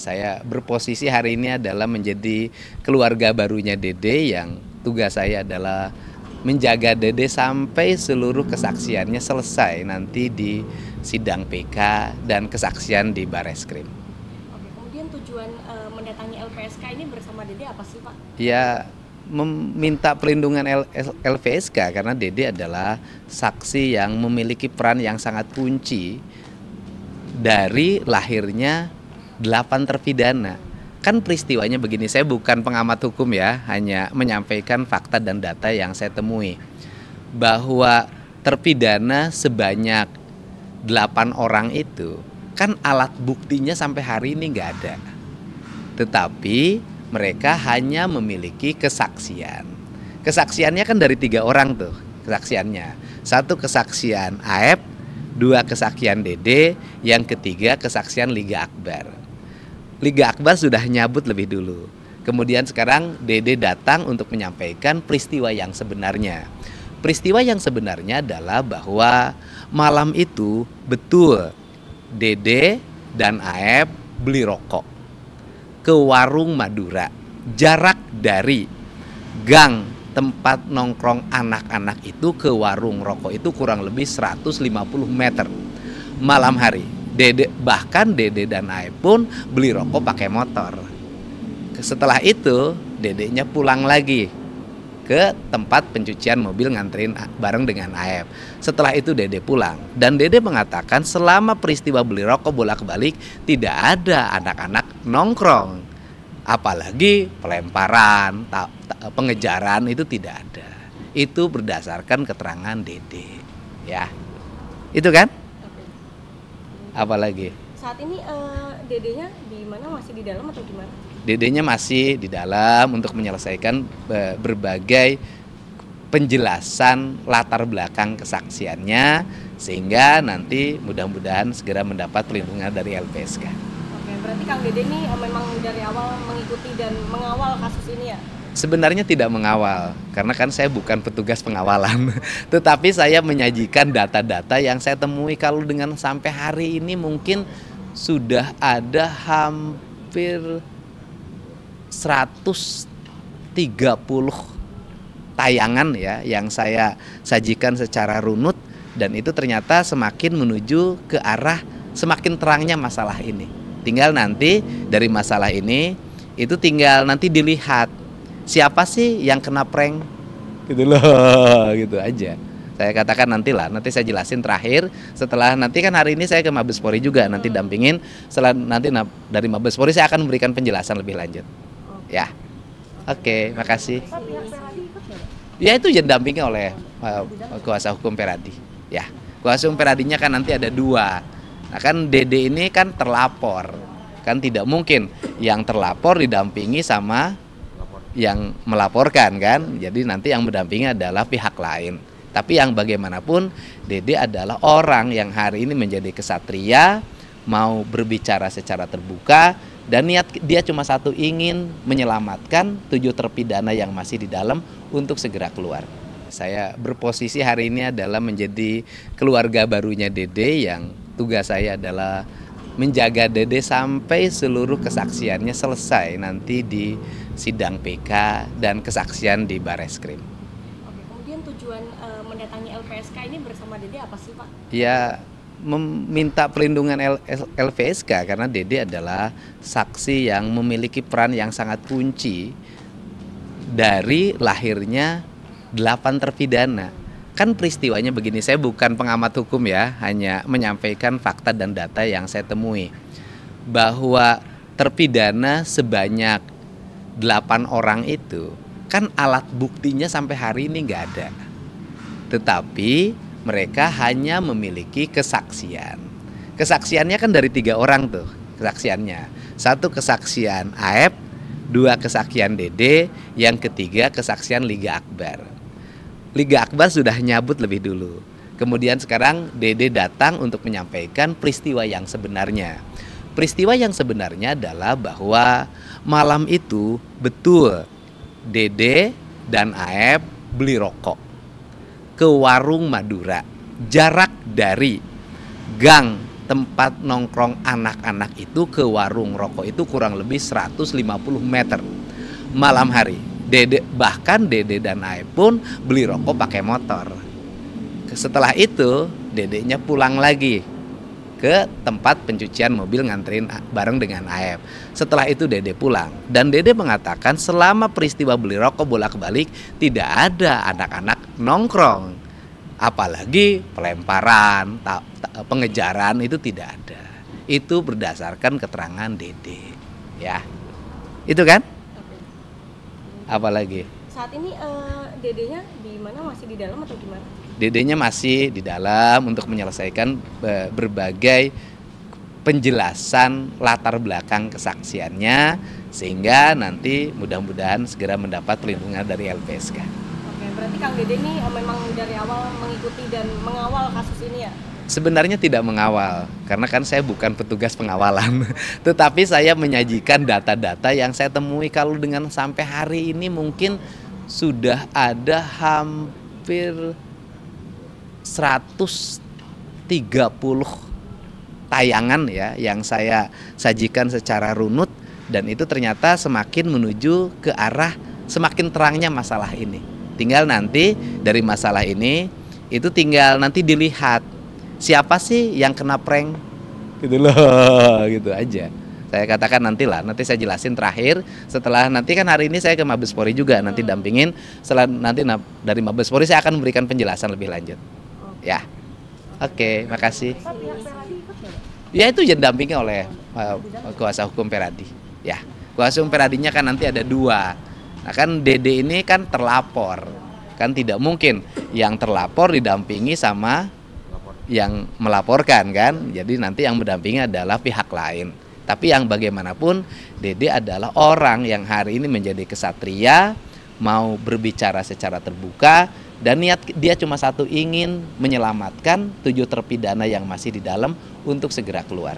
Saya berposisi hari ini adalah menjadi keluarga barunya Dede yang tugas saya adalah menjaga Dede sampai seluruh kesaksiannya selesai nanti di sidang PK dan kesaksian di Bareskrim. Oke, kemudian tujuan mendatangi LPSK ini bersama Dede apa sih, Pak? Ya, meminta perlindungan LPSK karena Dede adalah saksi yang memiliki peran yang sangat kunci dari lahirnya 8 terpidana. Kan peristiwanya begini, saya bukan pengamat hukum ya, hanya menyampaikan fakta dan data yang saya temui. Bahwa terpidana sebanyak 8 orang itu, kan alat buktinya sampai hari ini nggak ada. Tetapi mereka hanya memiliki kesaksian. Kesaksiannya kan dari 3 orang tuh kesaksiannya. 1 kesaksian Aep, 2 kesaksian Dede, yang ketiga kesaksian Liga Akbar. Liga Akbar sudah nyabut lebih dulu. Kemudian sekarang Dede datang untuk menyampaikan peristiwa yang sebenarnya. Peristiwa yang sebenarnya adalah bahwa malam itu betul Dede dan Aep beli rokok ke warung Madura. Jarak dari gang tempat nongkrong anak-anak itu ke warung rokok itu kurang lebih 150 meter malam hari. Bahkan Dede dan Aep pun beli rokok pakai motor. Setelah itu Dedenya pulang lagi ke tempat pencucian mobil nganterin bareng dengan Aep. Setelah itu Dede pulang dan Dede mengatakan selama peristiwa beli rokok bolak-balik tidak ada anak-anak nongkrong, apalagi pelemparan, pengejaran itu tidak ada. Itu berdasarkan keterangan Dede, ya. Itu kan? Apalagi? Saat ini Dedenya di mana, masih di dalam atau gimana? Dedenya masih di dalam untuk menyelesaikan berbagai penjelasan latar belakang kesaksiannya sehingga nanti mudah-mudahan segera mendapat perlindungan dari LPSK. Oke, berarti Kang Dede ini memang dari awal mengikuti dan mengawal kasus ini ya? Sebenarnya tidak mengawal, karena kan saya bukan petugas pengawalan. Tetapi saya menyajikan data-data yang saya temui. Kalau dengan sampai hari ini mungkin sudah ada hampir 130 tayangan ya yang saya sajikan secara runut. Dan itu ternyata semakin menuju ke arah semakin terangnya masalah ini. Tinggal nanti dari masalah ini, itu tinggal nanti dilihat siapa sih yang kena prank gitu loh, gitu aja. Saya katakan nanti saya jelasin terakhir setelah nanti kan hari ini saya ke Mabespori juga nanti dampingin. Setelah nanti dari Mabespori saya akan memberikan penjelasan lebih lanjut. Ya. Oke, makasih. Ya itu yang didampingi oleh kuasa hukum Peradi. Ya, kuasa hukum Peradinya kan nanti ada 2. Nah kan Dede ini kan terlapor. Kan tidak mungkin yang terlapor didampingi sama yang melaporkan kan, jadi nanti yang mendampingi adalah pihak lain. Tapi yang bagaimanapun Dede adalah orang yang hari ini menjadi kesatria, mau berbicara secara terbuka dan niat dia cuma satu, ingin menyelamatkan 7 terpidana yang masih di dalam untuk segera keluar. Saya berposisi hari ini adalah menjadi keluarga barunya Dede yang tugas saya adalah menjaga Dede sampai seluruh kesaksiannya selesai nanti di sidang PK dan kesaksian di Bareskrim. Oke, kemudian tujuan mendatangi LPSK ini bersama Dede apa sih, Pak? Ya, meminta perlindungan LPSK karena Dede adalah saksi yang memiliki peran yang sangat kunci dari lahirnya 8 terpidana. Kan peristiwanya begini, saya bukan pengamat hukum ya, hanya menyampaikan fakta dan data yang saya temui. Bahwa terpidana sebanyak 8 orang itu, kan alat buktinya sampai hari ini nggak ada. Tetapi mereka hanya memiliki kesaksian. Kesaksiannya kan dari 3 orang tuh kesaksiannya. 1 kesaksian Aep, 2 kesaksian Dede, yang ketiga kesaksian Liga Akbar. Liga Akbar sudah nyabut lebih dulu. Kemudian sekarang Dede datang untuk menyampaikan peristiwa yang sebenarnya. Peristiwa yang sebenarnya adalah bahwa malam itu betul Dede dan Aep beli rokok ke warung Madura. Jarak dari gang tempat nongkrong anak-anak itu ke warung rokok itu kurang lebih 150 meter malam hari. Bahkan Dede dan Aep pun beli rokok pakai motor. Setelah itu Dedenya pulang lagi ke tempat pencucian mobil nganterin bareng dengan Aep. Setelah itu Dede pulang dan Dede mengatakan selama peristiwa beli rokok bolak-balik tidak ada anak-anak nongkrong, apalagi pelemparan, pengejaran itu tidak ada. Itu berdasarkan keterangan Dede, ya. Itu kan? Apalagi? Saat ini dedenya di mana, masih di dalam atau gimana? Dedenya masih di dalam untuk menyelesaikan berbagai penjelasan latar belakang kesaksiannya sehingga nanti mudah-mudahan segera mendapat perlindungan dari LPSK. Oke, berarti Kang Dede ini memang dari awal mengikuti dan mengawal kasus ini ya? Sebenarnya tidak mengawal, karena kan saya bukan petugas pengawalan. Tetapi saya menyajikan data-data yang saya temui. Kalau dengan sampai hari ini mungkin sudah ada hampir 130 tayangan ya yang saya sajikan secara runut, dan itu ternyata semakin menuju ke arah semakin terangnya masalah ini. Tinggal nanti dari masalah ini itu tinggal nanti dilihat siapa sih yang kena prank gitu loh, gitu aja. Saya katakan nanti saya jelasin terakhir setelah nanti kan hari ini saya ke Mabes Polri juga nanti dampingin. Setelah nanti dari Mabes Polri saya akan memberikan penjelasan lebih lanjut. Ya. Oke, makasih. Ya itu yang didampingi oleh kuasa hukum Peradi. Ya, kuasa hukum Peradinya kan nanti ada 2. Nah kan Dede ini kan terlapor. Kan tidak mungkin yang terlapor didampingi sama yang melaporkan kan. Jadi nanti yang mendampingi adalah pihak lain. Tapi yang bagaimanapun Dede adalah orang yang hari ini menjadi kesatria, mau berbicara secara terbuka, dan niat dia cuma satu, ingin menyelamatkan 7 terpidana yang masih di dalam untuk segera keluar.